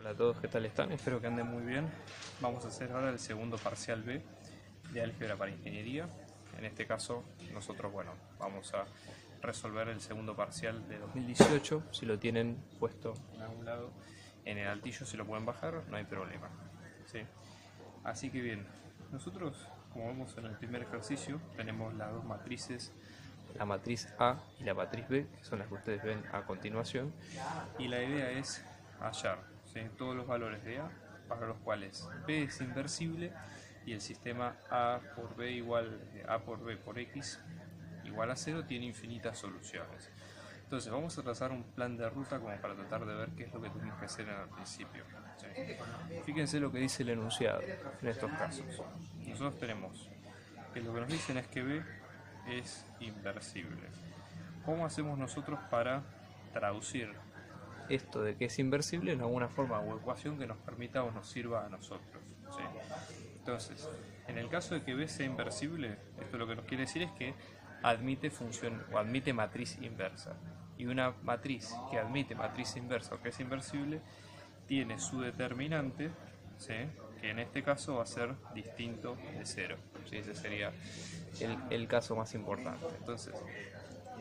Hola a todos, ¿qué tal están? Espero que anden muy bien. Vamos a hacer ahora el segundo parcial B de álgebra para ingeniería. En este caso, nosotros, vamos a resolver el segundo parcial de 2018. Si lo tienen puesto en algún lado, en el altillo se lo pueden bajar, no hay problema. ¿Sí? Así que bien, nosotros, como vemos en el primer ejercicio, tenemos las dos matrices, la matriz A y la matriz B, que son las que ustedes ven a continuación, y la idea es hallar, ¿sí?, todos los valores de A para los cuales B es inversible y el sistema A por B igual A por B por X igual a 0 tiene infinitas soluciones. Entonces vamos a trazar un plan de ruta como para tratar de ver qué es lo que tenemos que hacer en el principio. ¿Sí? Fíjense lo que dice el enunciado en estos casos. Nosotros tenemos que lo que nos dicen es que B es inversible. ¿Cómo hacemos nosotros para traducir esto de que es inversible en alguna forma o ecuación que nos permita o nos sirva a nosotros? ¿Sí? Entonces, en el caso de que B sea inversible, esto lo que nos quiere decir es que admite función o admite matriz inversa. Y una matriz que admite matriz inversa o que es inversible tiene su determinante, ¿sí?, que en este caso va a ser distinto de 0. ¿Sí? Ese sería el caso más importante. Entonces,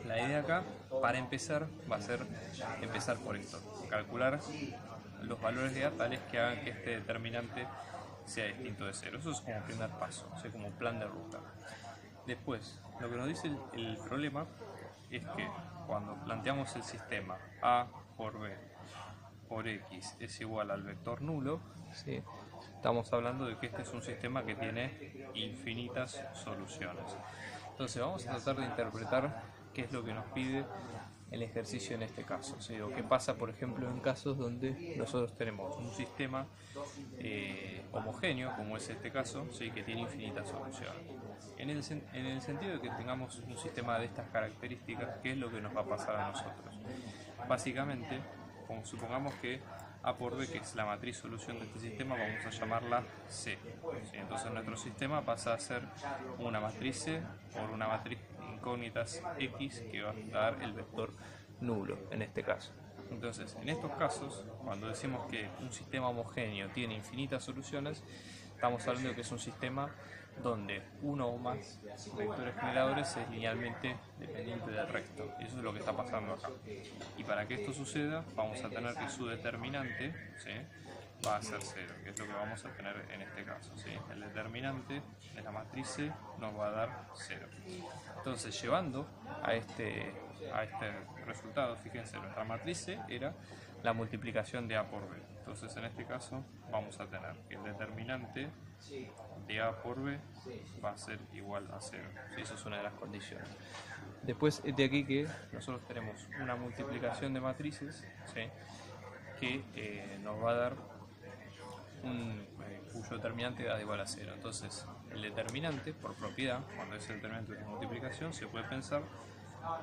la idea acá, para empezar, va a ser empezar por esto: calcular los valores de A tales que hagan que este determinante sea distinto de 0. Eso es como primer paso, o sea, como plan de ruta. Después, lo que nos dice el problema es que cuando planteamos el sistema A por B por X es igual al vector nulo, ¿sí?, estamos hablando de que este es un sistema que tiene infinitas soluciones. Entonces vamos a tratar de interpretar qué es lo que nos pide el ejercicio en este caso, ¿sí? O qué pasa, por ejemplo, en casos donde nosotros tenemos un sistema homogéneo, como es este caso, ¿sí?, que tiene infinitas soluciones. En el sentido de que tengamos un sistema de estas características, ¿qué es lo que nos va a pasar a nosotros? Básicamente, como supongamos que A por B, que es la matriz solución de este sistema, vamos a llamarla C. ¿Sí? Entonces nuestro sistema pasa a ser una matriz C por una matriz incógnitas X que va a dar el vector nulo en este caso. Entonces, en estos casos, cuando decimos que un sistema homogéneo tiene infinitas soluciones, estamos hablando de que es un sistema donde uno o más vectores generadores es linealmente dependiente del resto. Y eso es lo que está pasando acá. Y para que esto suceda, vamos a tener que su determinante, ¿sí?, va a ser 0, que es lo que vamos a tener en este caso, ¿sí? El determinante de la matriz C nos va a dar 0. Entonces, llevando a este resultado, fíjense, nuestra matriz C era la multiplicación de A por B. Entonces, en este caso, vamos a tener que el determinante de A por B va a ser igual a 0. ¿Sí? Eso es una de las condiciones. Después, de aquí que nosotros tenemos una multiplicación de matrices, ¿sí?, que nos va a dar cuyo determinante da igual a 0. Entonces, el determinante, por propiedad, cuando es el determinante de multiplicación, se puede pensar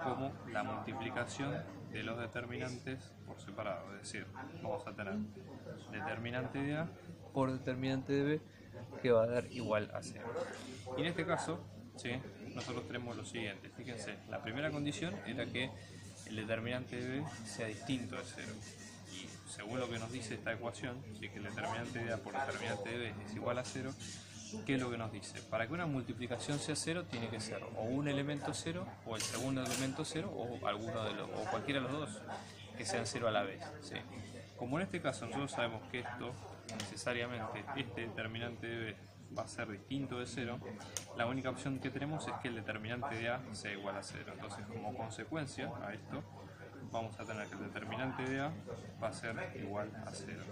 como la multiplicación de los determinantes por separado. Es decir, vamos a tener determinante de A por determinante de B, que va a dar igual a 0. Y en este caso, ¿sí?, nosotros tenemos lo siguiente. Fíjense, la primera condición era que el determinante de B sea distinto de 0. Y según lo que nos dice esta ecuación, ¿sí?, que el determinante de A por determinante de B es igual a 0, ¿qué es lo que nos dice? Para que una multiplicación sea 0 tiene que ser o un elemento 0, o el segundo elemento 0, o alguno de los, o cualquiera de los dos que sean 0 a la vez, ¿sí? Como en este caso nosotros sabemos que esto, necesariamente, este determinante de B va a ser distinto de 0, la única opción que tenemos es que el determinante de A sea igual a 0. Entonces, como consecuencia a esto, vamos a tener que el determinante de A va a ser igual a 0.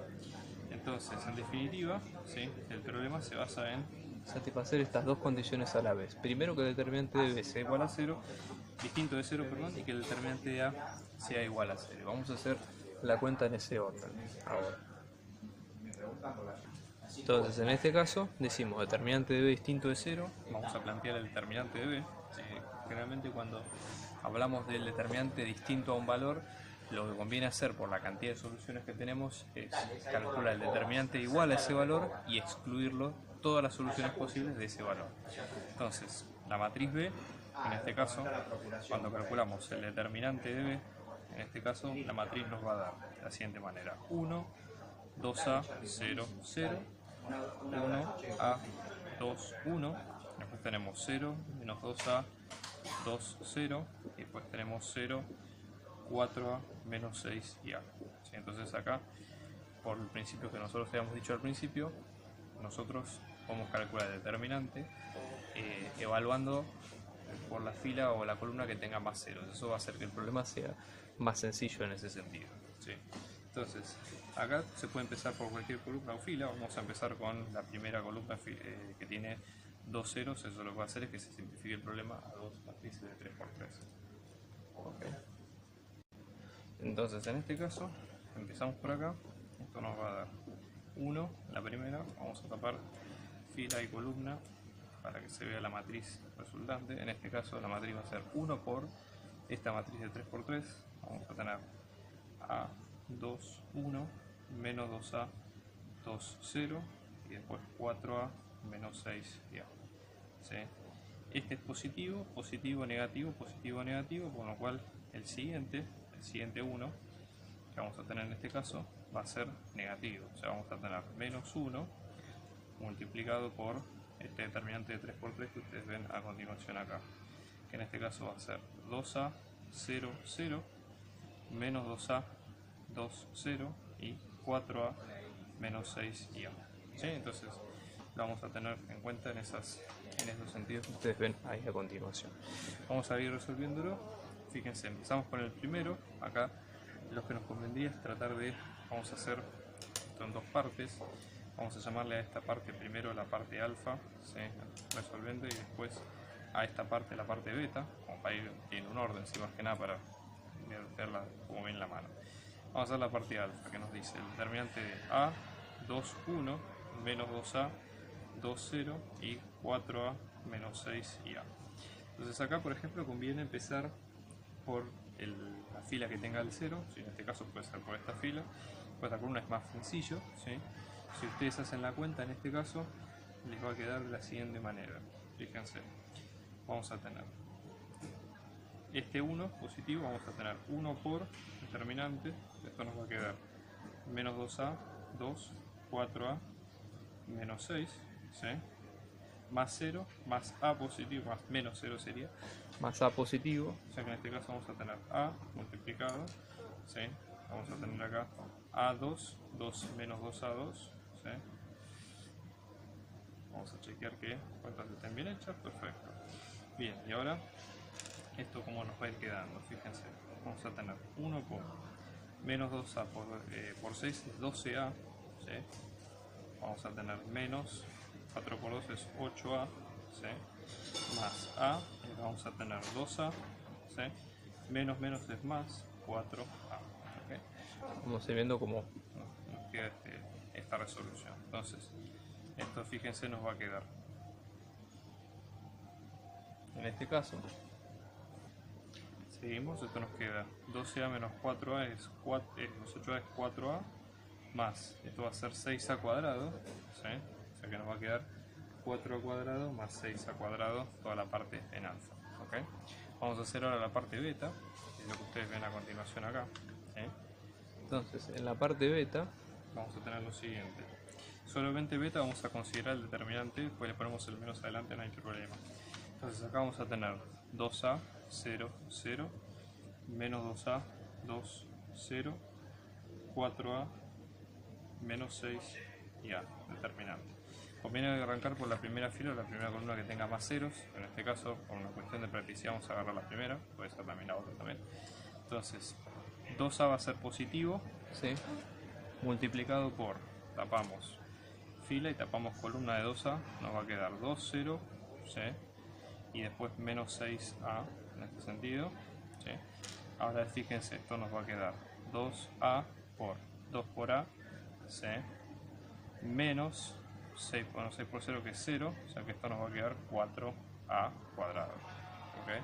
Entonces, en definitiva, ¿sí?, el problema se basa en satisfacer estas dos condiciones a la vez. Primero, que el determinante de B sea igual a 0, distinto de 0, perdón, y que el determinante de A sea igual a 0. Vamos a hacer la cuenta en ese orden ahora. Entonces, en este caso, decimos determinante de B distinto de 0, vamos a plantear el determinante de B. Generalmente cuando hablamos del determinante distinto a un valor, lo que conviene hacer por la cantidad de soluciones que tenemos es calcular el determinante igual a ese valor y excluirlo todas las soluciones posibles de ese valor. Entonces, la matriz B, en este caso, cuando calculamos el determinante de B, en este caso la matriz nos va a dar de la siguiente manera: 1, 2A, 0, 0, 1A, 2, 1, después tenemos 0, menos 2A, 2, 0, y después tenemos 0, 4A, menos 6 y A. ¿Sí? Entonces acá, por el principio que nosotros habíamos dicho al principio, nosotros podemos calcular el determinante evaluando por la fila o la columna que tenga más ceros. Eso va a hacer que el problema sea más sencillo en ese sentido. ¿Sí? Entonces, acá se puede empezar por cualquier columna o fila. Vamos a empezar con la primera columna que tiene dos ceros. Eso lo que va a hacer es que se simplifique el problema a dos matrices de 3×3. Okay. Entonces, en este caso, empezamos por acá. Esto nos va a dar 1, la primera. Vamos a tapar fila y columna para que se vea la matriz resultante. En este caso la matriz va a ser 1 por esta matriz de 3×3. Vamos a tener A, 2, 1, menos 2A, 2, 0, y después 4A, menos 6 y A. ¿Sí? Este es positivo, positivo, negativo, positivo, negativo, con lo cual el siguiente 1 que vamos a tener en este caso va a ser negativo. O sea, vamos a tener menos 1 multiplicado por este determinante de 3×3 que ustedes ven a continuación acá, que en este caso va a ser 2A, 0, 0, menos 2A, 2, 0 y 4A, menos 6 y A. ¿Sí? Entonces lo vamos a tener en cuenta en esos sentidos que ustedes ven ahí a continuación. Vamos a ir resolviéndolo. Fíjense, empezamos con el primero. Acá lo que nos convendría es tratar de, vamos a hacer esto en dos partes. Vamos a llamarle a esta parte primero la parte alfa, ¿sí? Resolviendo, y después a esta parte la parte beta, como para ir en un orden, ¿sí? Más que nada para verla como ven la mano. Vamos a hacer la parte alfa, que nos dice el determinante de A, 2, 1, menos 2A, 2, 0 y 4A, menos 6 y A. Entonces acá, por ejemplo, conviene empezar por la fila que tenga el 0, ¿sí? En este caso puede ser por esta fila, pues la columna es más sencillo, ¿sí? Si ustedes hacen la cuenta, en este caso, les va a quedar de la siguiente manera. Fíjense, vamos a tener este 1 positivo, vamos a tener 1 por determinante, esto nos va a quedar menos 2A, 2, 4A, menos 6, ¿sí? Más 0, más A positivo, más menos 0 sería, más A positivo, o sea que en este caso vamos a tener A multiplicado, ¿sí? Vamos a tener acá A2, 2 menos 2A2, ¿sí? Vamos a chequear que cuentas estén bien hechas, perfecto. Bien, y ahora esto como nos va a ir quedando, fíjense, vamos a tener 1 por menos 2A por 6 es 12A, ¿sí? Vamos a tener menos 4 por 2 es 8A, ¿sí? Más A, y vamos a tener 2A, ¿sí? Menos menos es más 4A. ¿Okay? Vamos a ir viendo cómo nos queda esta resolución. Entonces, esto fíjense nos va a quedar. En este caso, seguimos, esto nos queda 12A menos 4A es 8A es 4A, más, esto va a ser 6A cuadrado, ¿sí? O sea que nos va a quedar 4A cuadrado más 6A cuadrado, toda la parte en alfa. ¿Okay? Vamos a hacer ahora la parte beta, que es lo que ustedes ven a continuación acá. ¿Sí? Entonces, en la parte beta vamos a tener lo siguiente. Solamente beta vamos a considerar el determinante, después le ponemos el menos adelante, no hay problema. Entonces acá vamos a tener 2A, 0, 0, menos 2A, 2, 0, 4A, menos 6 y A, determinante. Conviene arrancar por la primera fila o la primera columna que tenga más ceros. En este caso, por una cuestión de practicidad, vamos a agarrar la primera, puede ser también la otra también. Entonces, 2A va a ser positivo, ¿sí? Multiplicado por, tapamos fila y tapamos columna de 2A, nos va a quedar 2, 0, ¿sí? Y después menos 6A en este sentido, ¿sí? Ahora fíjense, esto nos va a quedar 2A por 2 por A, ¿sí? Menos 6 por 0 que es 0, o sea que esto nos va a quedar 4A cuadrado. ¿Okay?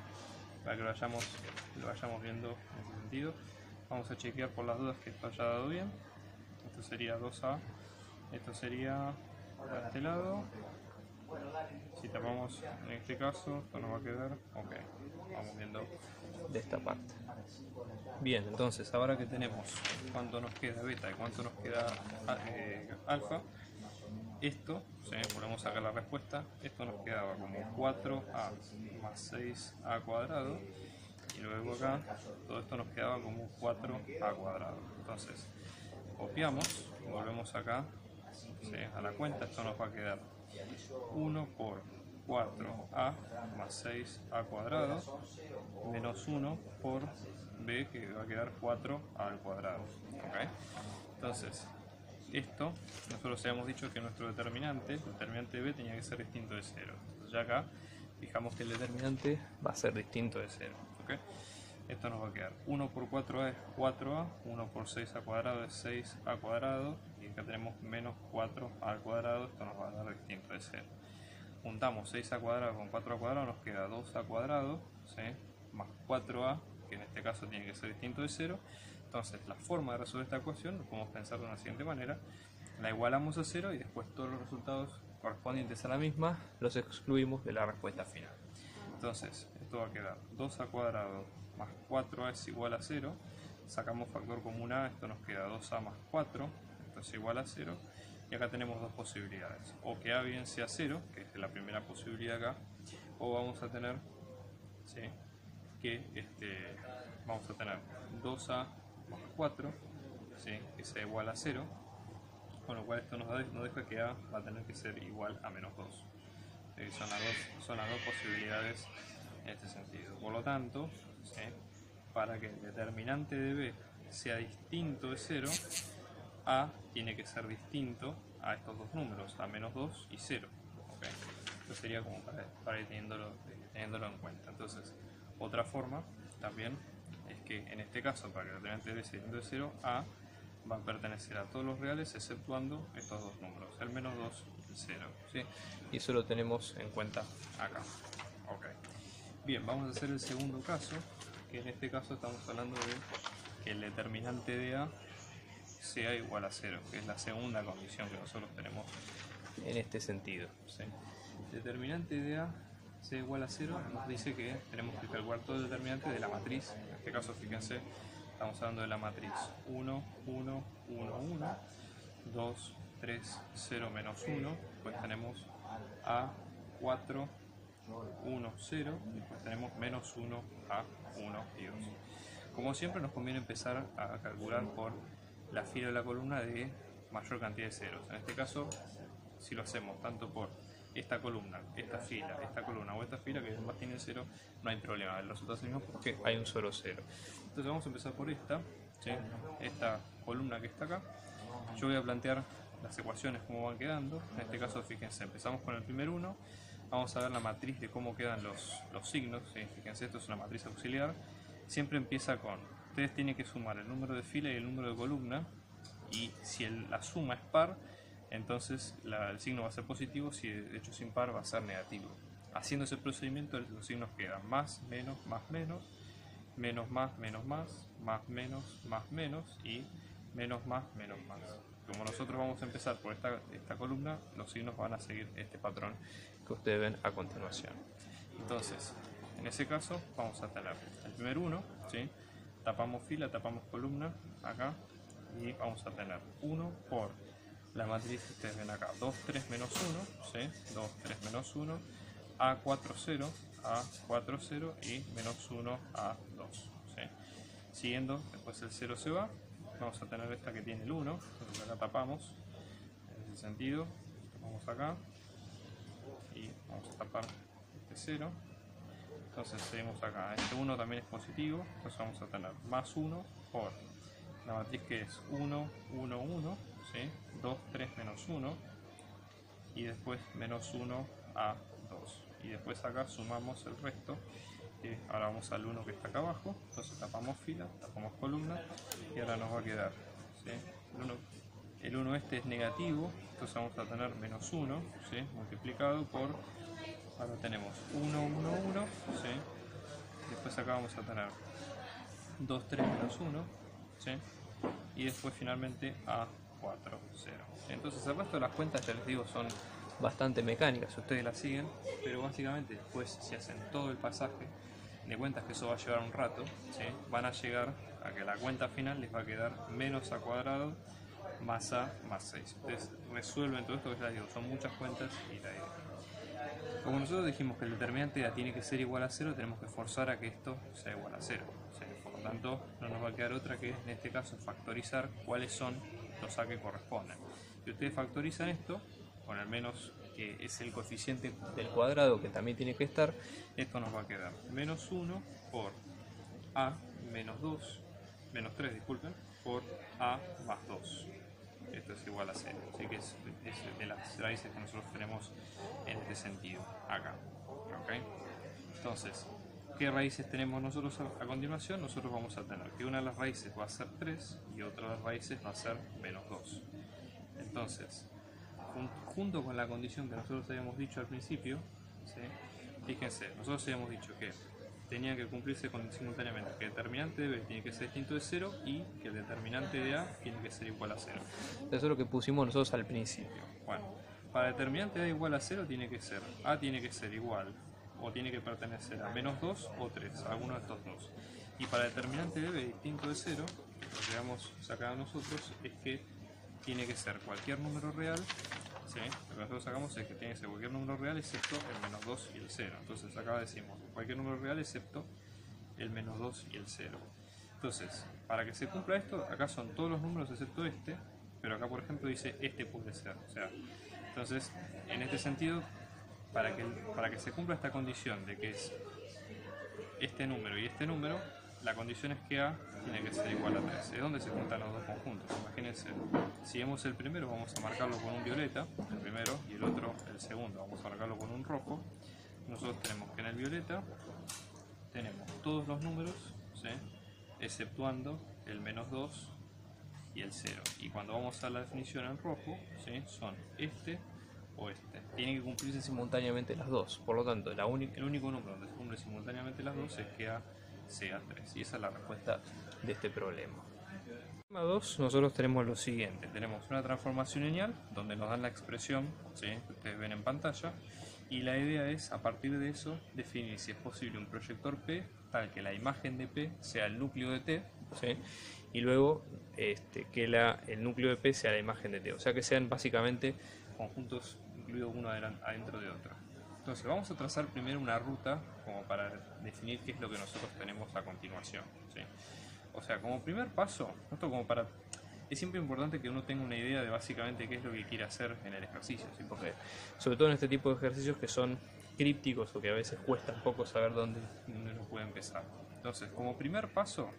Para que lo vayamos viendo en ese sentido. Vamos a chequear por las dudas que esto haya dado bien. Esto sería 2A, esto sería a este lado, Si tapamos en este caso, esto nos va a quedar ok. Vamos viendo de esta parte. Bien, entonces ahora que tenemos cuánto nos queda beta y cuánto nos queda alfa, esto, volvemos a sacar la respuesta, esto nos quedaba como 4a más 6a cuadrado, y luego acá todo esto nos quedaba como 4a cuadrado. Entonces copiamos, volvemos acá, a la cuenta, esto nos va a quedar 1 por 4a más 6a cuadrado menos 1 por b, que va a quedar 4a al cuadrado. ¿Okay? Entonces esto, nosotros habíamos dicho que nuestro determinante de b tenía que ser distinto de 0. Entonces ya acá fijamos que el determinante va a ser distinto de 0. ¿Okay? Esto nos va a quedar 1 por 4a es 4a, 1 por 6a cuadrado es 6a cuadrado, y acá tenemos menos 4a al cuadrado, esto nos va a dar distinto de 0. Juntamos 6a cuadrado con 4a cuadrado, nos queda 2a cuadrado, más 4a, que en este caso tiene que ser distinto de 0. Entonces la forma de resolver esta ecuación lo podemos pensar de una siguiente manera: la igualamos a 0 y después todos los resultados correspondientes a la misma los excluimos de la respuesta final. Entonces esto va a quedar 2a cuadrado más 4a es igual a 0, sacamos factor común a, esto nos queda 2a más 4, esto es igual a 0, y acá tenemos dos posibilidades: o que a bien sea 0, que es la primera posibilidad acá, o vamos a tener que vamos a tener 2a más 4, que sea igual a 0, con lo cual esto nos deja que a va a tener que ser igual a menos 2. Son las dos posibilidades en este sentido. Por lo tanto, para que el determinante de b sea distinto de 0, a tiene que ser distinto a estos dos números, a menos 2 y 0. ¿Okay? Esto sería como para ir teniéndolo en cuenta. Entonces, otra forma también es que en este caso, para que el determinante de b sea distinto de 0, a va a pertenecer a todos los reales exceptuando estos dos números, el menos 2 y el 0. ¿Sí? Y eso lo tenemos en cuenta acá. Okay. Bien, vamos a hacer el segundo caso, que en este caso estamos hablando de que el determinante de a sea igual a 0, que es la segunda condición que nosotros tenemos en este sentido. ¿Sí? El determinante de a sea igual a 0 nos dice que tenemos que calcular todo el determinante de la matriz. En este caso, fíjense, estamos hablando de la matriz 1, 1, 1, 1, 2, 3, 0, menos 1, después tenemos a 4, 1, 0, y después tenemos menos 1, a 1 y 2. Como siempre, nos conviene empezar a calcular por la fila de la columna de mayor cantidad de ceros. En este caso, si lo hacemos tanto por esta columna, esta fila, esta columna o esta fila, que además tiene 0, no hay problema, el resultado es el mismo porque hay un solo 0. Entonces vamos a empezar por esta columna que está acá. Yo voy a plantear las ecuaciones como van quedando. En este caso, fíjense, empezamos con el primer 1. Vamos a ver la matriz de cómo quedan los signos. Fíjense, esto es una matriz auxiliar. Siempre empieza con, ustedes tienen que sumar el número de fila y el número de columna, y si la suma es par, entonces el signo va a ser positivo; si de hecho es impar, va a ser negativo. Haciendo ese procedimiento, los signos quedan más, menos, menos, menos, más, menos, más, menos, y menos, más, menos, más. Como nosotros vamos a empezar por esta columna, los signos van a seguir este patrón que ustedes ven a continuación. Entonces, en ese caso, vamos a tener el primer 1, tapamos fila, tapamos columna, acá, y vamos a tener 1 por la matriz que ustedes ven acá, 2, 3, menos 1, 2, 3, menos 1, a 4, 0, a 4, 0 y menos 1, a 2. Siguiendo, después el 0 se va, vamos a tener esta que tiene el 1, entonces acá tapamos, en ese sentido, vamos acá, y vamos a tapar este 0. Entonces seguimos acá, este 1 también es positivo, entonces vamos a tener más 1 por la matriz que es 1, 1, 1, 2, 3, menos 1, y después menos 1 a 2. Y después acá sumamos el resto, ahora vamos al 1 que está acá abajo, entonces tapamos fila, tapamos columna, y ahora nos va a quedar, el 1 este es negativo, entonces vamos a tener menos 1, multiplicado por, ahora tenemos 1, 1, 1, después acá vamos a tener 2, 3, menos 1, y después finalmente a 4, 0. Entonces el resto de las cuentas, ya les digo, son bastante mecánica si ustedes la siguen, pero básicamente después, si hacen todo el pasaje de cuentas, que eso va a llevar un rato, ¿sí? Van a llegar a que la cuenta final les va a quedar menos a cuadrado más a más 6. Ustedes resuelven todo esto, que ya digo, son muchas cuentas y la idea. Como nosotros dijimos que el determinante de A tiene que ser igual a 0, tenemos que forzar a que esto sea igual a 0. ¿Sí? Por lo tanto, no nos va a quedar otra que, en este caso, factorizar cuáles son los A que corresponden. Si ustedes factorizan esto, con el menos, que es el coeficiente del cuadrado, que también tiene que estar, esto nos va a quedar menos 1 por A menos 2, menos 3, disculpen, por A más 2. Esto es igual a 0, así que es de las raíces que nosotros tenemos en este sentido, acá. ¿Okay? Entonces, ¿qué raíces tenemos nosotros a continuación? Nosotros vamos a tener que una de las raíces va a ser 3 y otra de las raíces va a ser menos 2. Entonces, junto con la condición que nosotros habíamos dicho al principio, ¿sí? Fíjense, nosotros habíamos dicho que tenían que cumplirse simultáneamente que el determinante de B tiene que ser distinto de 0 y que el determinante de A tiene que ser igual a 0. Eso es lo que pusimos nosotros al principio. Bueno, para el determinante de A igual a 0 tiene que ser A tiene que ser igual o tiene que pertenecer a menos 2 o 3, alguno de estos dos. Y para el determinante de B distinto de 0, lo que hemos sacado nosotros es que tiene que ser cualquier número real. ¿Sí? Lo que nosotros sacamos es que tiene que ser cualquier número real excepto el menos 2 y el 0. Entonces acá decimos cualquier número real excepto el menos 2 y el 0. Entonces, para que se cumpla esto, acá son todos los números excepto este, pero acá por ejemplo dice este puede ser. O sea, entonces, en este sentido, para que se cumpla esta condición de que es este número y este número, la condición es que A tiene que ser igual a 3. ¿Es donde se juntan los dos conjuntos? Imagínense, si vemos el primero, vamos a marcarlo con un violeta, el primero, y el otro, el segundo, vamos a marcarlo con un rojo. Nosotros tenemos que en el violeta tenemos todos los números, ¿sí? Exceptuando el menos 2 y el 0. Y cuando vamos a la definición en rojo, ¿sí? Son este o este. Tienen que cumplirse simultáneamente las dos. Por lo tanto, el único número donde se cumple simultáneamente las dos es que A sea 3. Y esa es la respuesta de este problema. Problema 2, nosotros tenemos lo siguiente. Tenemos una transformación lineal donde nos dan la expresión, ¿sí? Que ustedes ven en pantalla. Y la idea es, a partir de eso, definir si es posible un proyector P tal que la imagen de P sea el núcleo de T, ¿sí? Y luego que el núcleo de P sea la imagen de T. O sea, que sean básicamente conjuntos incluidos uno adentro de otro. Entonces vamos a trazar primero una ruta como para definir qué es lo que nosotros tenemos a continuación, ¿sí? O sea, como primer paso, esto como para... Es siempre importante que uno tenga una idea de básicamente qué es lo que quiere hacer en el ejercicio, ¿sí? Porque sobre todo en este tipo de ejercicios que son crípticos o que a veces cuesta un poco saber dónde uno puede empezar. Entonces, como primer paso,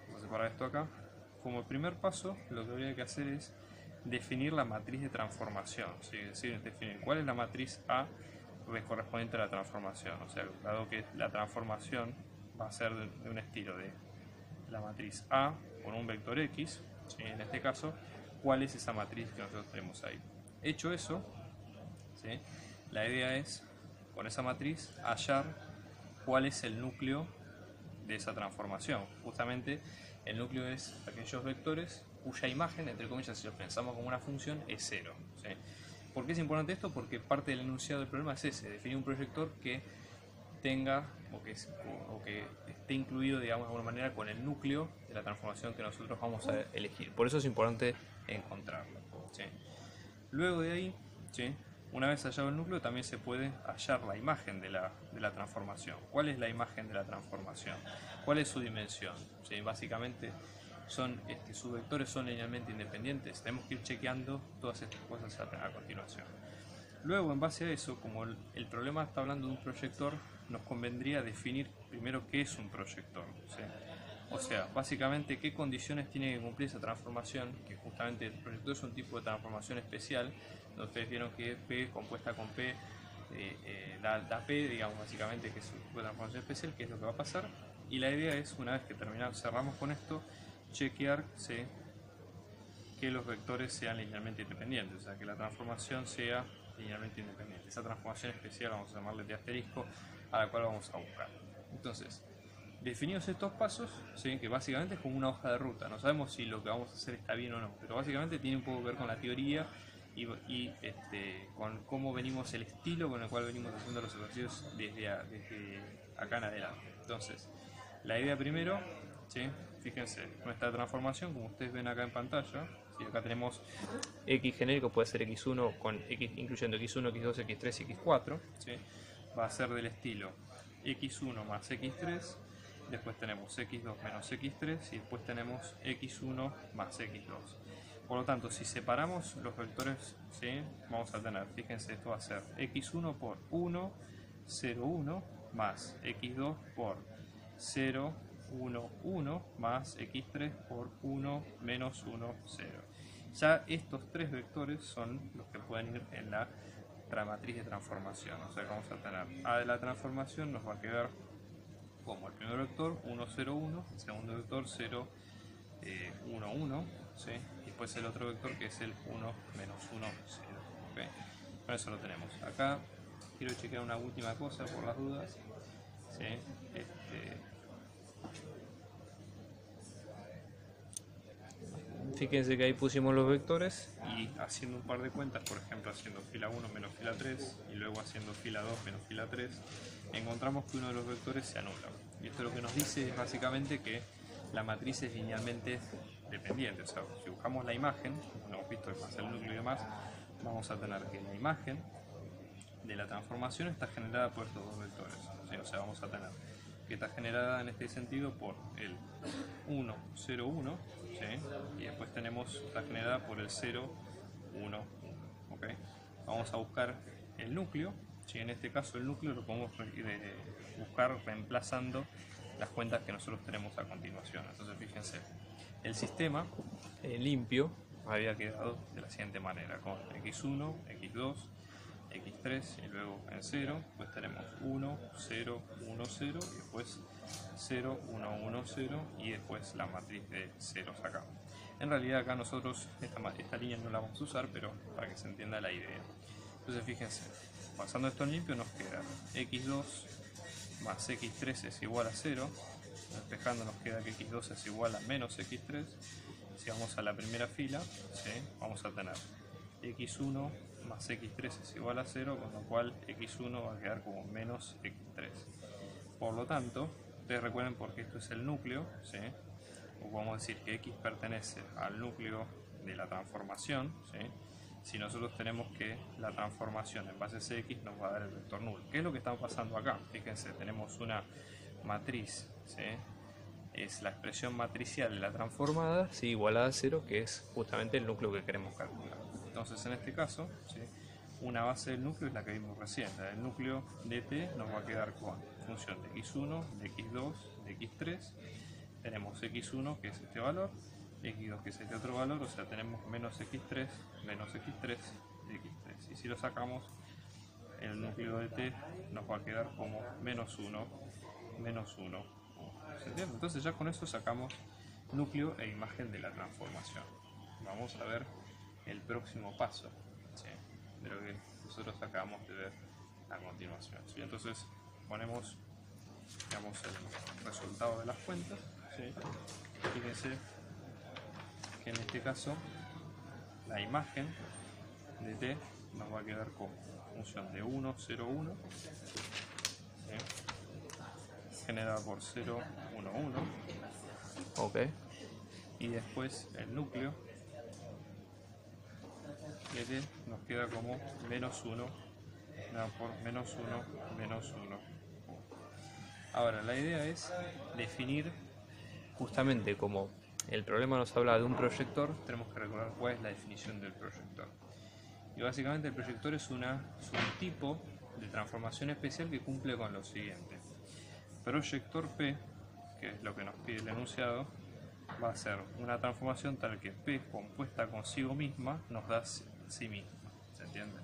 vamos a separar esto acá, como primer paso lo que habría que hacer es definir la matriz de transformación, ¿sí? Es decir, definir cuál es la matriz A correspondiente a la transformación. O sea, dado que la transformación va a ser de un estilo de la matriz A con un vector X, ¿sí? En este caso, ¿cuál es esa matriz que nosotros tenemos ahí? Hecho eso, ¿sí? La idea es, con esa matriz, hallar cuál es el núcleo de esa transformación. Justamente, el núcleo es aquellos vectores cuya imagen, entre comillas, si lo pensamos como una función, es 0. ¿Sí? ¿Por qué es importante esto? Porque parte del enunciado del problema es ese, definir un proyector que tenga o que esté incluido, digamos, de alguna manera con el núcleo de la transformación que nosotros vamos a elegir. Por eso es importante encontrarlo, ¿sí? Luego de ahí, ¿sí? Una vez hallado el núcleo, también se puede hallar la imagen de la transformación. ¿Cuál es la imagen de la transformación? ¿Cuál es su dimensión? ¿Sí? Básicamente, sus vectores son linealmente independientes. Tenemos que ir chequeando todas estas cosas a continuación. Luego, en base a eso, como el problema está hablando de un proyector, nos convendría definir primero qué es un proyector, ¿sí? O sea, básicamente qué condiciones tiene que cumplir esa transformación, que justamente el proyector es un tipo de transformación especial, donde ustedes vieron que P compuesta con P da P, digamos, básicamente, que es un tipo de transformación especial, que es lo que va a pasar. Y la idea es, una vez que cerramos con esto, chequear, ¿sí?, que los vectores sean linealmente independientes, o sea, que la transformación sea linealmente independiente. Esa transformación especial vamos a llamarle de asterisco, a la cual vamos a buscar. Entonces, definidos estos pasos, ¿sí?, que básicamente es como una hoja de ruta. No sabemos si lo que vamos a hacer está bien o no, pero básicamente tiene un poco que ver con la teoría con cómo venimos, el estilo con el cual venimos haciendo los ejercicios desde acá en adelante. Entonces, la idea primero, ¿sí? Fíjense, nuestra transformación, como ustedes ven acá en pantalla, ¿sí? Acá tenemos X genérico, puede ser X1 con X, incluyendo X1, X2, X3 y X4, ¿sí? Va a ser del estilo X1 más X3, después tenemos X2 menos X3 y después tenemos X1 más X2. Por lo tanto, si separamos los vectores, ¿sí? Vamos a tener, fíjense, esto va a ser X1 por 1, 0, 1 más X2 por 0, 1, 1 más X3 por 1 menos 1, 0. Ya estos tres vectores son los que pueden ir en la matriz de transformación. O sea que vamos a tener A de la transformación nos va a quedar como el primer vector 1, 0, 1, el segundo vector 0, 1, 1, ¿sí? Y después el otro vector que es el 1, menos 1, 0. ¿Okay? Con eso lo tenemos. Acá quiero chequear una última cosa por las dudas. ¿Sí? Fíjense que ahí pusimos los vectores y haciendo un par de cuentas, por ejemplo haciendo fila 1 menos fila 3 y luego haciendo fila 2 menos fila 3, encontramos que uno de los vectores se anula. Y esto lo que nos dice es básicamente que la matriz es linealmente dependiente. O sea, si buscamos la imagen, como hemos visto más el núcleo y demás, vamos a tener que la imagen de la transformación está generada por estos dos vectores. ¿Sí? O sea, vamos a tener que está generada en este sentido por el 1, 0, 1, ¿sí? Y después está generada por el 0, 1, 1. ¿Okay? Vamos a buscar el núcleo, ¿sí? En este caso el núcleo lo podemos buscar reemplazando las cuentas que nosotros tenemos a continuación. Entonces fíjense, el sistema limpio había quedado de la siguiente manera, con x1, x2, x3 y luego en 0, pues tenemos 1, 0, 1, 0 y después 0, 1, 1, 0 y después la matriz de 0 sacamos. En realidad acá nosotros esta línea no la vamos a usar, pero para que se entienda la idea. Entonces fíjense, pasando esto en limpio nos queda x2 más x3 es igual a 0, despejando nos queda que x2 es igual a menos x3. Si vamos a la primera fila, ¿sí? Vamos a tener x1 más x3 es igual a 0, con lo cual x1 va a quedar como menos x3. Por lo tanto, ustedes recuerden porque esto es el núcleo, ¿sí? O podemos decir que x pertenece al núcleo de la transformación, ¿sí? Si nosotros tenemos que la transformación en base a ese x nos va a dar el vector nulo. ¿Qué es lo que está pasando acá? Fíjense, tenemos una matriz, ¿sí? Es la expresión matricial de la transformada, ¿sí? Igualada a 0, que es justamente el núcleo que queremos calcular. Entonces en este caso, ¿sí? Una base del núcleo es la que vimos recién. La del núcleo de t nos va a quedar con función de x1, de x2, de x3. Tenemos x1 que es este valor, x2 que es este otro valor, o sea tenemos menos x3 de x3. Y si lo sacamos, el núcleo de t nos va a quedar como menos 1, menos 1. ¿Se entiende? Entonces ya con eso sacamos núcleo e imagen de la transformación. Vamos a ver el próximo paso, ¿sí? De lo que nosotros acabamos de ver a continuación, ¿sí? Entonces ponemos, digamos, el resultado de las cuentas, ¿sí? Fíjense que en este caso la imagen de t nos va a quedar con función de 1, 0, 1, ¿sí? Generada por 0, 1, 1, ok, y después el núcleo de t nos queda como menos 1, por menos 1, menos 1. Ahora la idea es definir, justamente como el problema nos habla de un proyector, tenemos que recordar cuál es la definición del proyector. Y básicamente el proyector es un tipo de transformación especial que cumple con lo siguiente. Proyector P, que es lo que nos pide el enunciado, va a ser una transformación tal que P compuesta consigo misma nos da sí misma. ¿Se entiende?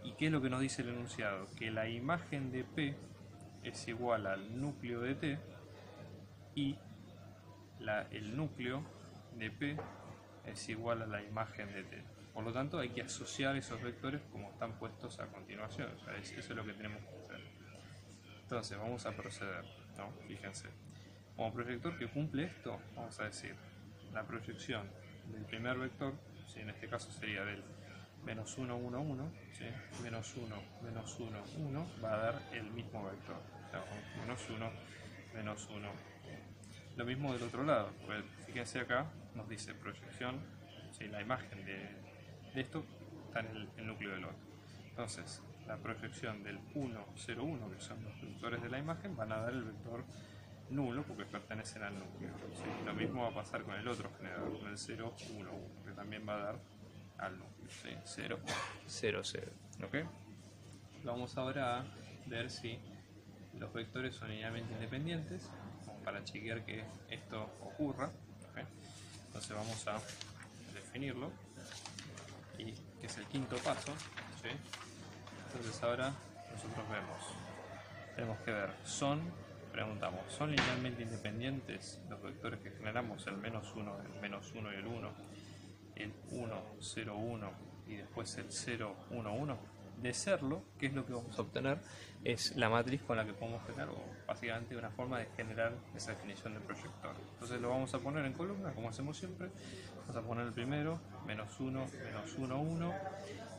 ¿Y qué es lo que nos dice el enunciado? Que la imagen de P es igual al núcleo de T y el núcleo de P es igual a la imagen de T. Por lo tanto, hay que asociar esos vectores como están puestos a continuación. O sea, eso es lo que tenemos que hacer. Entonces, vamos a proceder, ¿no? Fíjense. Como proyector que cumple esto, vamos a decir la proyección del primer vector, si en este caso sería del menos 1, 1, 1, ¿sí? Menos 1, menos 1, 1, va a dar el mismo vector. O sea, menos 1, menos 1. Lo mismo del otro lado, pues fíjense acá, nos dice proyección, ¿sí? La imagen de esto está en el núcleo del otro. Entonces, la proyección del 1, 0, 1, que son los vectores de la imagen, van a dar el vector nulo porque pertenecen al núcleo, ¿sí? Lo mismo va a pasar con el otro generador, con el 0, 1, 1, que también va a dar al núcleo, ¿sí? 0, 0, 0. ¿Ok? Vamos ahora a ver si los vectores son linealmente independientes, como para chequear que esto ocurra. ¿Ok? Entonces vamos a definirlo, y que es el quinto paso, ¿sí? Entonces ahora nosotros tenemos que ver, preguntamos, ¿son linealmente independientes los vectores que generamos, el menos 1, el menos 1 y el 1, el 1, 0, 1 y después el 0, 1, 1? De serlo, ¿qué es lo que vamos a obtener? Es la matriz con la que podemos generar, o básicamente una forma de generar esa definición del proyector. Entonces lo vamos a poner en columna, como hacemos siempre. Vamos a poner el primero, menos 1, menos 1, 1,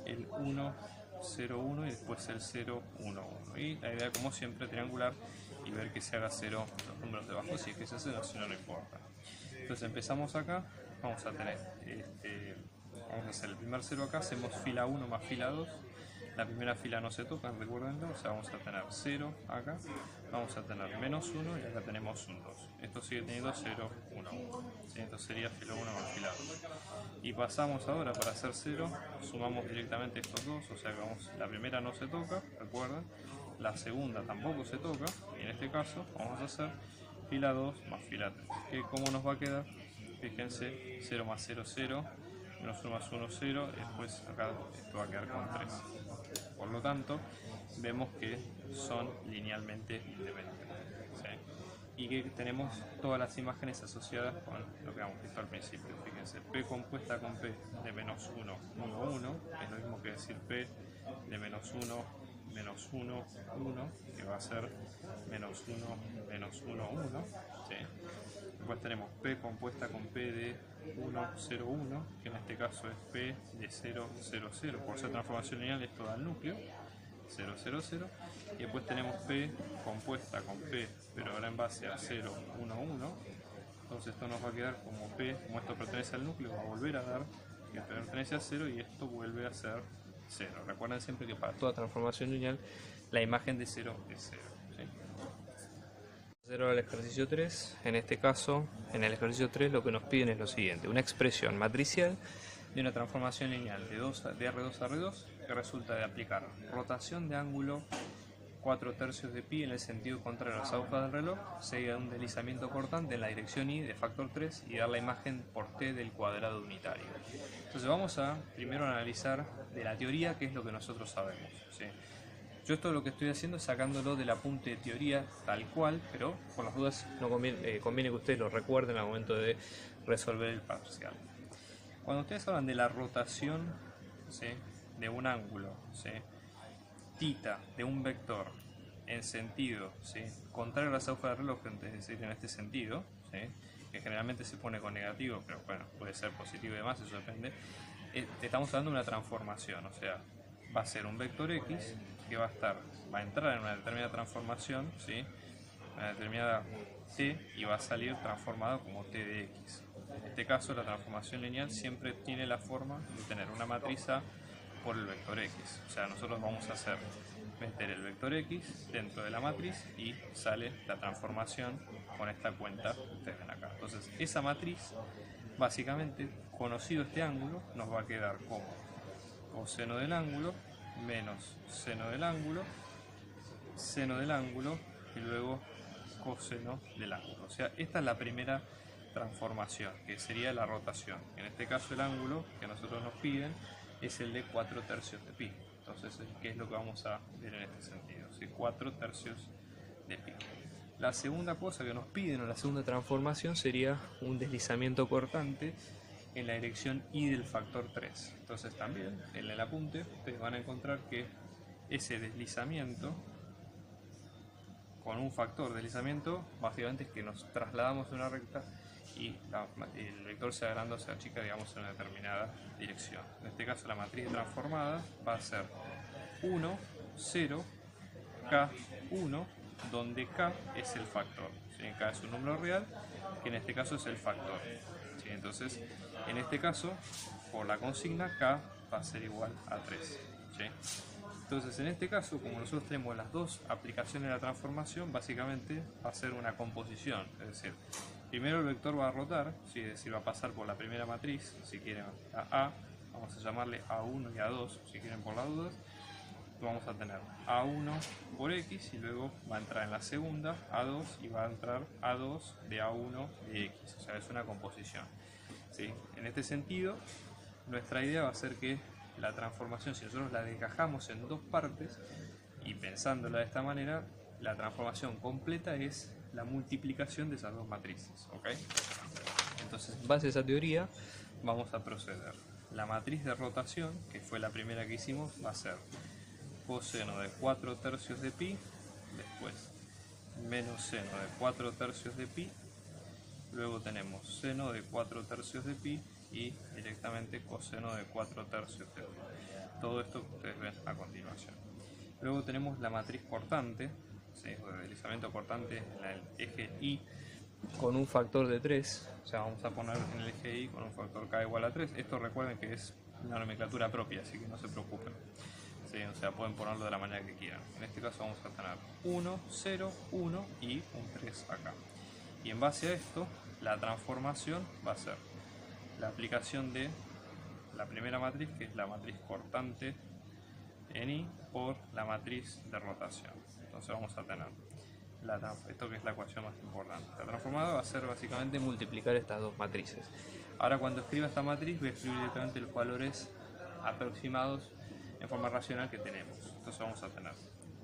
el 1, 0, 1 y después el 0, 1, 1. Y la idea, como siempre, triangular y ver que se haga 0 los números de abajo, si es que se hace, si no, no importa. Entonces empezamos acá, vamos a tener, vamos a hacer el primer 0 acá, hacemos fila 1 más fila 2. La primera fila no se toca, recuerdenlo, o sea, vamos a tener 0 acá, vamos a tener menos 1 y acá tenemos un 2. Esto sigue teniendo 0, 1, 1. ¿Sí? Entonces sería fila 1 más fila 2. Y pasamos ahora para hacer 0, sumamos directamente estos dos, o sea que la primera no se toca, recuerden, la segunda tampoco se toca, y en este caso vamos a hacer fila 2 más fila 3. ¿Cómo nos va a quedar? Fíjense, 0 más 0, 0, menos 1 más 1, 0, y después acá esto va a quedar con 3. Por lo tanto, vemos que son linealmente independientes, ¿sí? Y que tenemos todas las imágenes asociadas con lo que hemos visto al principio. Fíjense, P compuesta con P de menos 1, 1, 1, es lo mismo que decir P de menos 1, menos 1, 1, que va a ser menos 1, menos 1, 1, ¿sí? Después tenemos P compuesta con P de 1, 0, 1, que en este caso es P de 0, 0, 0. Por ser transformación lineal esto da el núcleo, 0, 0, 0. Y después tenemos P compuesta con P, pero ahora en base a 0, 1, 1. Entonces esto nos va a quedar como P, como esto pertenece al núcleo, va a volver a dar que pertenece a 0 y esto vuelve a ser 0. Recuerden siempre que para toda transformación lineal la imagen de 0 es 0. ¿Sí? 0 al ejercicio 3, en este caso, en el ejercicio 3 lo que nos piden es lo siguiente, una expresión matricial de una transformación lineal de R2 a R2 que resulta de aplicar rotación de ángulo 4/3 de pi en el sentido contrario a las agujas del reloj, seguida de un deslizamiento cortante en la dirección y de factor 3 y dar la imagen por t del cuadrado unitario. Entonces vamos a primero analizar de la teoría qué es lo que nosotros sabemos, ¿sí? Yo esto lo que estoy haciendo es sacándolo del apunte de teoría tal cual, pero por las dudas no conviene que ustedes lo recuerden al momento de resolver el parcial. Cuando ustedes hablan de la rotación, ¿sí?, de un ángulo, ¿sí?, tita de un vector en sentido, ¿sí?, contrario a las agujas del reloj, es decir, en este sentido, ¿sí?, que generalmente se pone con negativo, pero bueno, puede ser positivo y demás, eso depende. Estamos hablando de una transformación, o sea, va a ser un vector X que va a entrar en una determinada transformación, ¿sí?, una determinada t, y va a salir transformado como t de x. En este caso la transformación lineal siempre tiene la forma de tener una matriz A por el vector x. O sea, nosotros vamos a meter el vector x dentro de la matriz y sale la transformación con esta cuenta que ustedes ven acá. Entonces esa matriz, básicamente, conocido este ángulo, nos va a quedar como coseno del ángulo menos seno del ángulo, seno del ángulo y luego coseno del ángulo. O sea, esta es la primera transformación, que sería la rotación. En este caso el ángulo que nosotros nos piden es el de 4/3 de pi. Entonces, ¿qué es lo que vamos a ver en este sentido? ¿Sí? 4/3 de pi. La segunda cosa que nos piden, o la segunda transformación, sería un deslizamiento cortante en la dirección y del factor 3. Entonces también en el apunte ustedes van a encontrar que ese deslizamiento con un factor de deslizamiento, básicamente es que nos trasladamos de una recta y el vector sea grande o sea chica, digamos, en una determinada dirección. En este caso la matriz transformada va a ser 1, 0, K1, donde K es el factor. ¿Sí? K es un número real, que en este caso es el factor. ¿Sí? Entonces, en este caso, por la consigna, K va a ser igual a 3. ¿Sí? Entonces, en este caso, como nosotros tenemos las dos aplicaciones de la transformación, básicamente va a ser una composición. Es decir, primero el vector va a rotar, ¿sí? Es decir, va a pasar por la primera matriz, si quieren a A, vamos a llamarle A1 y A2, si quieren por las dudas. Vamos a tener A1 por X y luego va a entrar en la segunda A2 y va a entrar A2 de A1 de X, o sea, es una composición. ¿Sí? En este sentido, nuestra idea va a ser que la transformación, si nosotros la desgajamos en dos partes y pensándola de esta manera, la transformación completa es la multiplicación de esas dos matrices. ¿Okay? Entonces, en base a esa teoría, vamos a proceder. La matriz de rotación, que fue la primera que hicimos, va a ser coseno de 4 tercios de pi, después menos seno de 4 tercios de pi, luego tenemos seno de 4 tercios de pi y directamente coseno de 4 tercios de pi. Todo esto que ustedes ven a continuación. Luego tenemos la matriz cortante, ¿sí? De deslizamiento cortante en el eje Y con un factor de 3, o sea, vamos a poner en el eje Y con un factor K igual a 3. Esto recuerden que es una nomenclatura propia, así que no se preocupen. ¿Sí? O sea, pueden ponerlo de la manera que quieran. En este caso vamos a tener 1, 0, 1 y un 3 acá. Y en base a esto, la transformación va a ser la aplicación de la primera matriz, que es la matriz cortante en Y, por la matriz de rotación. Entonces vamos a tener esto que es la ecuación más importante. La transformada va a ser básicamente multiplicar estas dos matrices. Ahora cuando escriba esta matriz voy a escribir directamente los valores aproximados en forma racional que tenemos. Entonces vamos a tener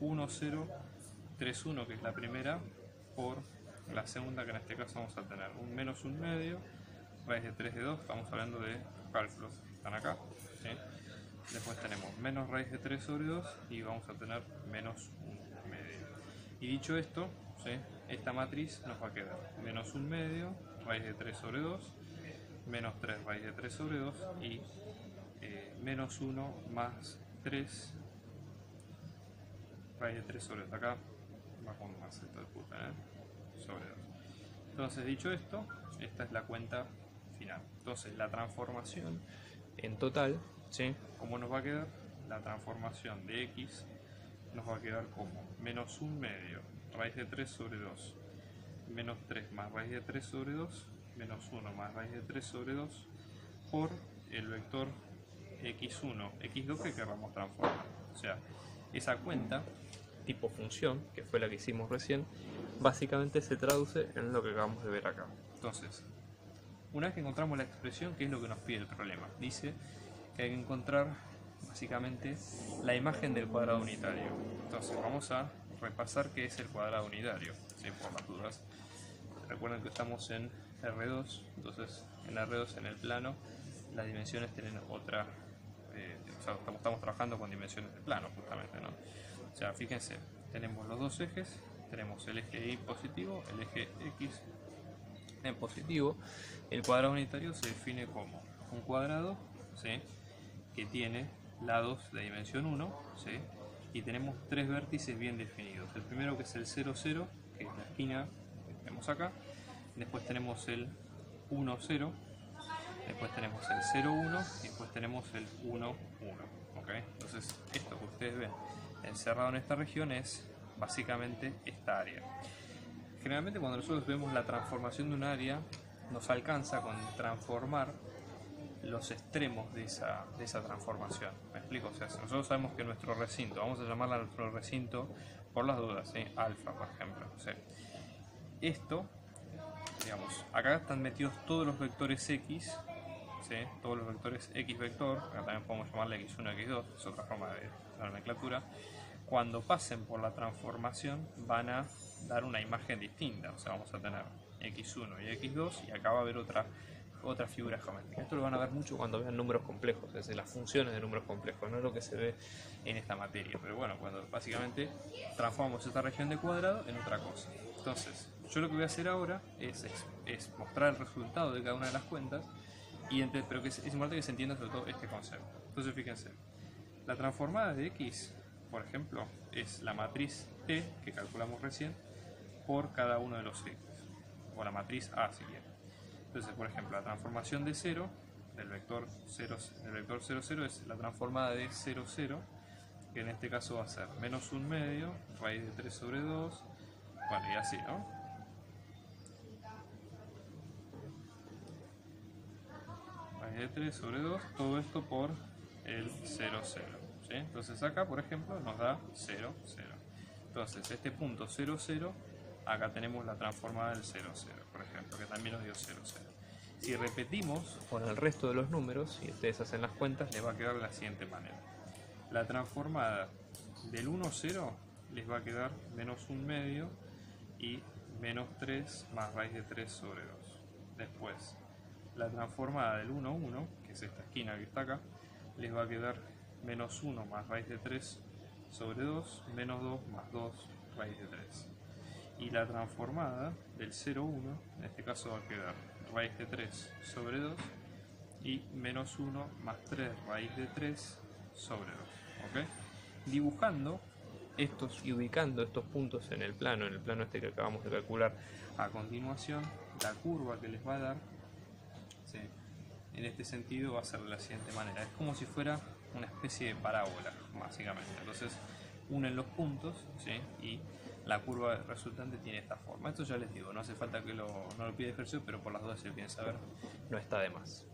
1, 0, 3, 1, que es la primera, por la segunda, que en este caso vamos a tener un menos 1 medio, raíz de 3 de 2, estamos hablando de cálculos que están acá. ¿Sí? Después tenemos menos raíz de 3 sobre 2 y vamos a tener menos 1 medio. Y dicho esto, ¿sí? Esta matriz nos va a quedar menos 1 medio, raíz de 3 sobre 2, menos 3 raíz de 3 sobre 2 y menos 1 más 3 raíz de 3 sobre 2. Acá va con más esto de puta, sobre 2. Entonces, dicho esto, esta es la cuenta final. Entonces, la transformación en total, ¿sí? ¿Cómo nos va a quedar? La transformación de X nos va a quedar como menos 1 medio, raíz de 3 sobre 2, menos 3 más raíz de 3 sobre 2, menos 1 más raíz de 3 sobre 2, por el vector x1, x2 que queramos transformar. O sea, esa cuenta tipo función, que fue la que hicimos recién, básicamente se traduce en lo que acabamos de ver acá. Entonces, una vez que encontramos la expresión, ¿qué es lo que nos pide el problema? Dice que hay que encontrar básicamente la imagen del cuadrado unitario. Entonces vamos a repasar qué es el cuadrado unitario, ¿sí? Por las dudas. Recuerden que estamos en R2, entonces en R2 en el plano las dimensiones tienen otra, o sea, estamos trabajando con dimensiones de plano justamente, ¿no? O sea, fíjense, tenemos los dos ejes, tenemos el eje Y positivo, el eje X en positivo. El cuadrado unitario se define como un cuadrado, ¿sí? Que tiene lados de dimensión 1, ¿sí? Y tenemos tres vértices bien definidos. El primero, que es el 0, 0, que es la esquina que tenemos acá. Después tenemos el 1, 0. Después tenemos el 0, 1. Y después tenemos el 1, 1. ¿Okay? Entonces, esto que ustedes ven encerrado en esta región es básicamente esta área. Generalmente cuando nosotros vemos la transformación de un área, nos alcanza con transformar los extremos de esa transformación. ¿Me explico? O sea, si nosotros sabemos que nuestro recinto, vamos a llamarlo a nuestro recinto por las dudas, ¿sí? Alfa, por ejemplo. ¿Sí? Esto, digamos, acá están metidos todos los vectores X, ¿sí? Todos los vectores X vector, acá también podemos llamarle X1, X2, es otra forma de la nomenclatura. Cuando pasen por la transformación van a dar una imagen distinta, o sea, vamos a tener X1 y X2 y acá va a haber otra otra figura geométrica. Esto lo van a ver mucho cuando vean números complejos, es decir, las funciones de números complejos, no es lo que se ve en esta materia. Pero bueno, cuando básicamente transformamos esta región de cuadrado en otra cosa. Entonces, yo lo que voy a hacer ahora es mostrar el resultado de cada una de las cuentas, pero que es importante que se entienda sobre todo este concepto. Entonces, fíjense, la transformada de x, por ejemplo, es la matriz T que calculamos recién por cada uno de los x, o la matriz A si quieren. Entonces, por ejemplo, la transformación de 0 del vector 0, es la transformada de 0, 0, que en este caso va a ser menos 1 medio, raíz de 3 sobre 2, bueno, y así, ¿no? Raíz de 3 sobre 2, todo esto por el 0, 0. ¿Sí? Entonces acá, por ejemplo, nos da 0, 0. Entonces, este punto 0, 0, acá tenemos la transformada del 0, 0, por ejemplo, que también nos dio 0, 0. Si repetimos con el resto de los números, y ustedes hacen las cuentas, les va a quedar de la siguiente manera. La transformada del 1, 0 les va a quedar menos 1 medio y menos 3 más raíz de 3 sobre 2. Después, la transformada del 1, 1, que es esta esquina que está acá, les va a quedar menos 1 más raíz de 3 sobre 2, menos 2 más 2 raíz de 3. Y la transformada del 0, 1, en este caso va a quedar raíz de 3 sobre 2 y menos 1 más 3 raíz de 3 sobre 2. ¿Okay? Dibujando estos y ubicando estos puntos en el plano este que acabamos de calcular a continuación, la curva que les va a dar, ¿sí?, en este sentido va a ser de la siguiente manera. Es como si fuera una especie de parábola, básicamente. Entonces unen los puntos, ¿sí?, y la curva resultante tiene esta forma. Esto ya les digo, no hace falta que no lo pida ejercicio, pero por las dudas si lo quieren saber, no está de más.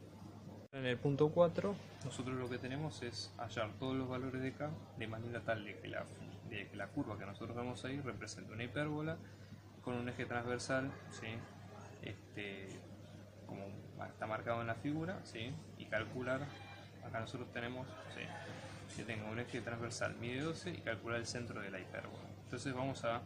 En el punto 4, nosotros lo que tenemos es hallar todos los valores de K de manera tal de que la curva que nosotros vemos ahí representa una hipérbola con un eje transversal, ¿sí?, como está marcado en la figura, ¿sí?, y calcular, acá nosotros tenemos, ¿sí?, que tenga un eje transversal mide 12 y calcular el centro de la hipérbola. Entonces vamos a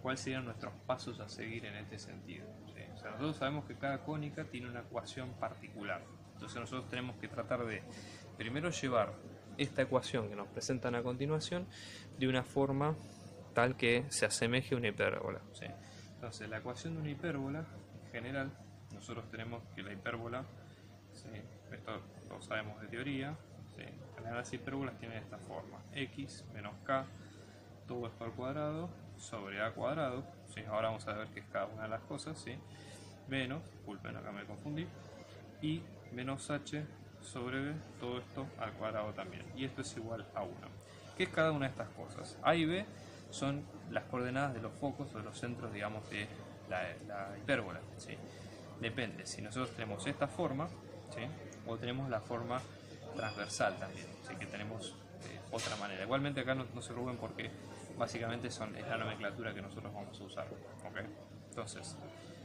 cuáles serían nuestros pasos a seguir en este sentido, ¿sí? O sea, nosotros sabemos que cada cónica tiene una ecuación particular. Entonces nosotros tenemos que tratar de primero llevar esta ecuación que nos presentan a continuación de una forma tal que se asemeje a una hipérbola, ¿sí? Entonces la ecuación de una hipérbola en general, nosotros tenemos que la hipérbola, ¿sí?, esto lo sabemos de teoría, ¿sí?, en general las hipérbolas tienen esta forma: x menos k, todo esto al cuadrado, sobre a cuadrado, ¿sí? Ahora vamos a ver qué es cada una de las cosas, ¿sí?, menos, disculpen, acá me confundí, y menos h sobre b, todo esto al cuadrado también, y esto es igual a 1. ¿Qué es cada una de estas cosas? A y b son las coordenadas de los focos o de los centros, digamos, de la hipérbola, ¿sí? Depende si nosotros tenemos esta forma, ¿sí?, o tenemos la forma transversal también, ¿sí?, que tenemos otra manera. Igualmente acá no se preocupen porque básicamente es la nomenclatura que nosotros vamos a usar, ¿okay? Entonces,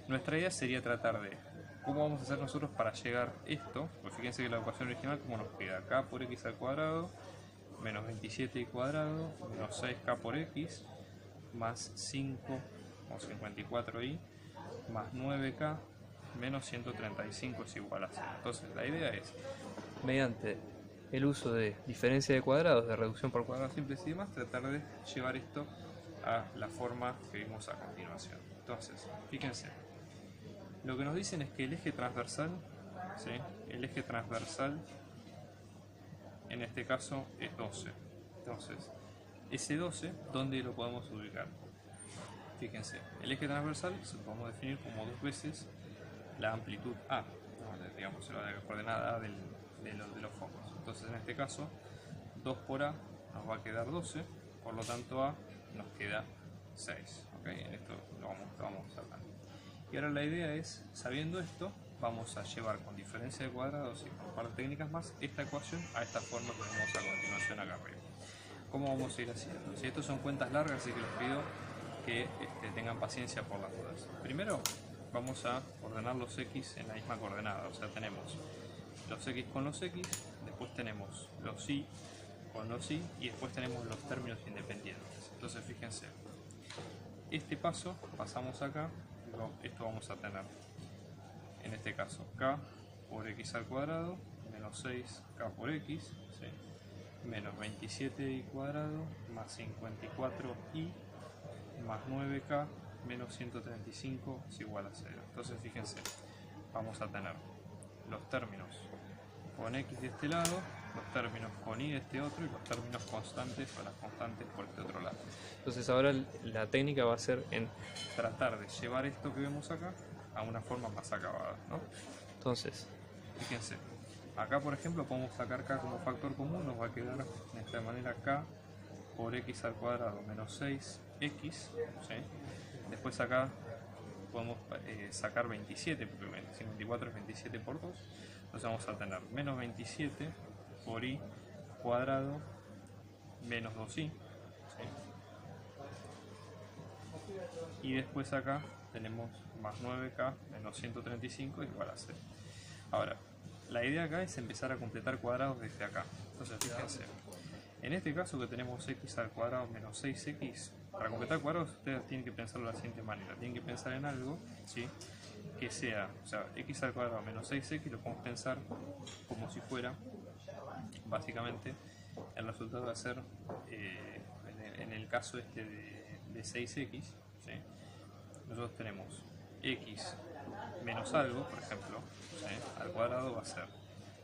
nuestra idea sería tratar de cómo vamos a hacer nosotros para llegar a esto. Pues fíjense que la ecuación original, como nos queda: k por x al cuadrado menos 27y cuadrado menos 6k por x más 5 o 54y más 9k menos 135 es igual a 0. Entonces la idea es, mediante el uso de diferencia de cuadrados, de reducción por cuadrados simples y demás, tratar de llevar esto a la forma que vimos a continuación. Entonces, fíjense, lo que nos dicen es que el eje transversal, ¿sí?, el eje transversal en este caso es 12. Entonces, ese 12, ¿dónde lo podemos ubicar? Fíjense, el eje transversal se lo podemos definir como 2 veces la amplitud A, digamos, la coordenada A de los focos. Entonces, en este caso, 2 por A nos va a quedar 12, por lo tanto A nos queda 6. ¿Okay? En esto lo vamos hablando. Y ahora la idea es, sabiendo esto, vamos a llevar con diferencia de cuadrados y con un par de técnicas más esta ecuación a esta forma que vemos a continuación acá arriba. ¿Cómo vamos a ir haciendo? Si estos son cuentas largas, así que les pido que tengan paciencia por las dudas. Primero vamos a ordenar los x en la misma coordenada, o sea, tenemos los x con los x, después tenemos los y con los y después tenemos los términos independientes. Entonces fíjense, este paso pasamos acá, esto vamos a tener en este caso k por x al cuadrado menos 6k por x, ¿sí? Menos 27y cuadrado más 54y más 9k menos 135 es igual a 0. Entonces fíjense, vamos a tener los términos con x de este lado, los términos con y de este otro y los términos constantes o las constantes por este otro lado. Entonces ahora la técnica va a ser en tratar de llevar esto que vemos acá a una forma más acabada, ¿no? Entonces, fíjense, acá por ejemplo podemos sacar k como factor común, nos va a quedar de esta manera k por x al cuadrado menos 6x, ¿sí? Después acá podemos sacar 27, porque 54 es 27 por 2, entonces vamos a tener menos 27 por y cuadrado menos 2y, ¿sí? Y después acá tenemos más 9k menos 135 igual a 0. Ahora, la idea acá es empezar a completar cuadrados desde acá. Entonces fíjense, en este caso que tenemos x al cuadrado menos 6x, para completar cuadrados ustedes tienen que pensarlo de la siguiente manera. Tienen que pensar en algo, ¿sí?, que sea, o sea, x al cuadrado menos 6x lo podemos pensar como si fuera, básicamente, el resultado va a ser, en el caso este de 6x, ¿sí?, nosotros tenemos x menos algo, por ejemplo, ¿sí?, al cuadrado va a ser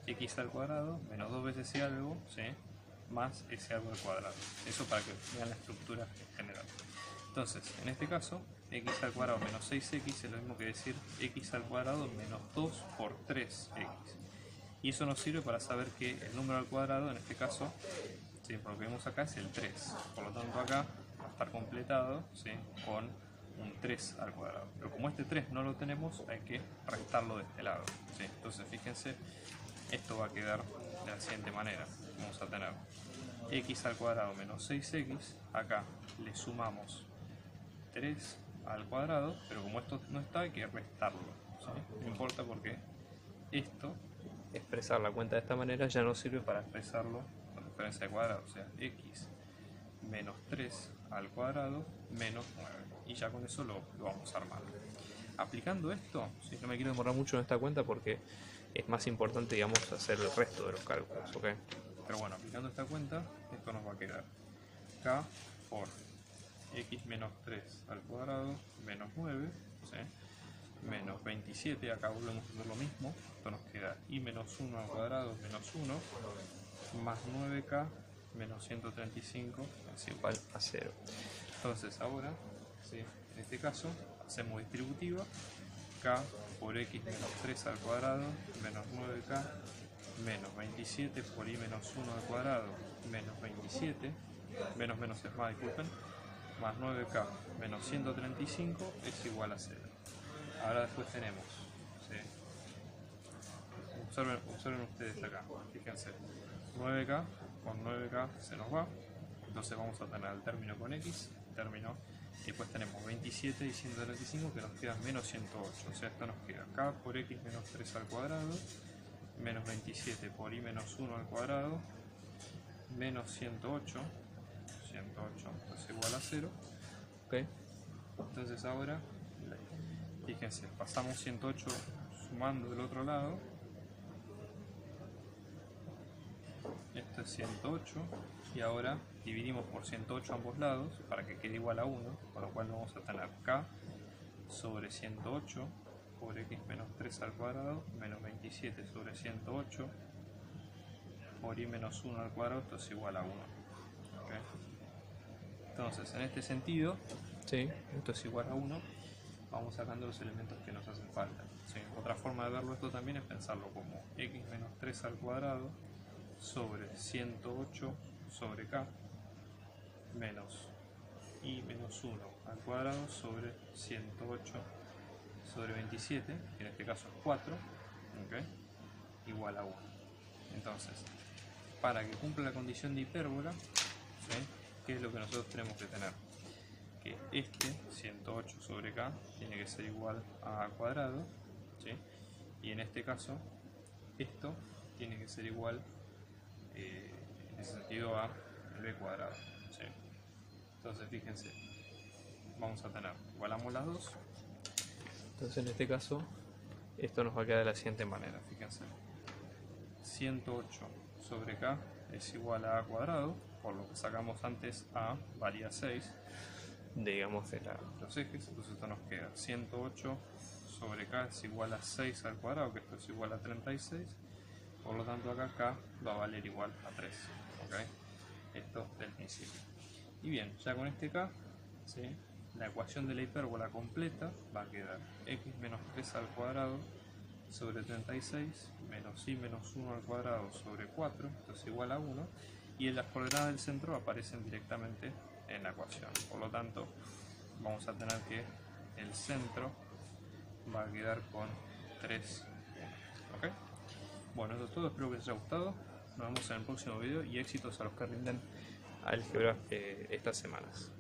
x al cuadrado menos 2 veces y algo, ¿sí?, más ese algo al cuadrado. Eso para que vean la estructura general. Entonces, en este caso, x al cuadrado menos 6x es lo mismo que decir x al cuadrado menos 2 por 3x. Y eso nos sirve para saber que el número al cuadrado, en este caso, ¿sí?, por lo que vemos acá, es el 3. Por lo tanto, acá va a estar completado, ¿sí?, con un 3 al cuadrado. Pero como este 3 no lo tenemos, hay que restarlo de este lado, ¿sí? Entonces, fíjense, esto va a quedar de la siguiente manera. Vamos a tener x al cuadrado menos 6x, acá le sumamos 3 al cuadrado, pero como esto no está, hay que restarlo, ¿sí? No importa porque esto, expresar la cuenta de esta manera, ya no sirve para expresarlo con diferencia de cuadrado, o sea, x menos 3 al cuadrado menos 9. Y ya con eso lo vamos a armar. Aplicando esto, ¿sí?, no me quiero demorar mucho en esta cuenta porque es más importante, digamos, hacer el resto de los cálculos, ¿ok? Pero bueno, aplicando esta cuenta, esto nos va a quedar k por x menos 3 al cuadrado menos 9, ¿sí?, menos 27, acá volvemos a hacer lo mismo, esto nos queda y menos 1 al cuadrado menos 1, más 9k menos 135 es igual a 0. Entonces ahora, ¿sí?, en este caso, hacemos distributiva, k por x menos 3 al cuadrado menos 9k menos 27 por y menos 1 al cuadrado menos 27, menos menos es más, disculpen, más 9k menos 135 es igual a 0. Ahora después tenemos, ¿sí?, observen ustedes acá, fíjense, 9k con 9k se nos va, entonces vamos a tener el término con x, término, y después tenemos 27 y 135 que nos quedan menos 108, o sea, esto nos queda k por x menos 3 al cuadrado menos 27 por y menos 1 al cuadrado menos 108 es igual a 0, ¿ok? Entonces ahora, fíjense, pasamos 108 sumando del otro lado, esto es 108, y ahora dividimos por 108 ambos lados para que quede igual a 1, con lo cual vamos a tener k sobre 108 por x menos 3 al cuadrado menos 27 sobre 108 por y menos 1 al cuadrado, esto es igual a 1. ¿Okay? Entonces, en este sentido, ¿sí?, esto es igual a 1, vamos sacando los elementos que nos hacen falta, ¿sí? Otra forma de verlo esto también es pensarlo como x menos 3 al cuadrado sobre 108 sobre k menos y menos 1 al cuadrado sobre 108 sobre 27, que en este caso es 4, ¿okay?, igual a 1. Entonces, para que cumpla la condición de hipérbola, ¿sí?, ¿qué es lo que nosotros tenemos que tener? Que este 108 sobre k tiene que ser igual a a cuadrado, ¿sí?, y en este caso esto tiene que ser igual, en ese sentido, a b cuadrado, ¿sí? Entonces fíjense, vamos a tener, igualamos las dos, entonces en este caso esto nos va a quedar de la siguiente manera, fíjense. 108 sobre k es igual a cuadrado, por lo que sacamos antes a valía 6, digamos de los ejes, entonces esto nos queda 108 sobre k es igual a 6 al cuadrado, que esto es igual a 36, por lo tanto acá k va a valer igual a 3, ¿okay? Esto del principio. Y bien, ya con este k, ¿sí?, la ecuación de la hipérbola completa va a quedar x menos 3 al cuadrado sobre 36 menos y menos 1 al cuadrado sobre 4, esto es igual a 1, y en las coordenadas del centro aparecen directamente en la ecuación. Por lo tanto, vamos a tener que el centro va a quedar con 3, 1. ¿Ok? Bueno, eso es todo, espero que les haya gustado. Nos vemos en el próximo video y éxitos a los que rinden álgebra estas semanas.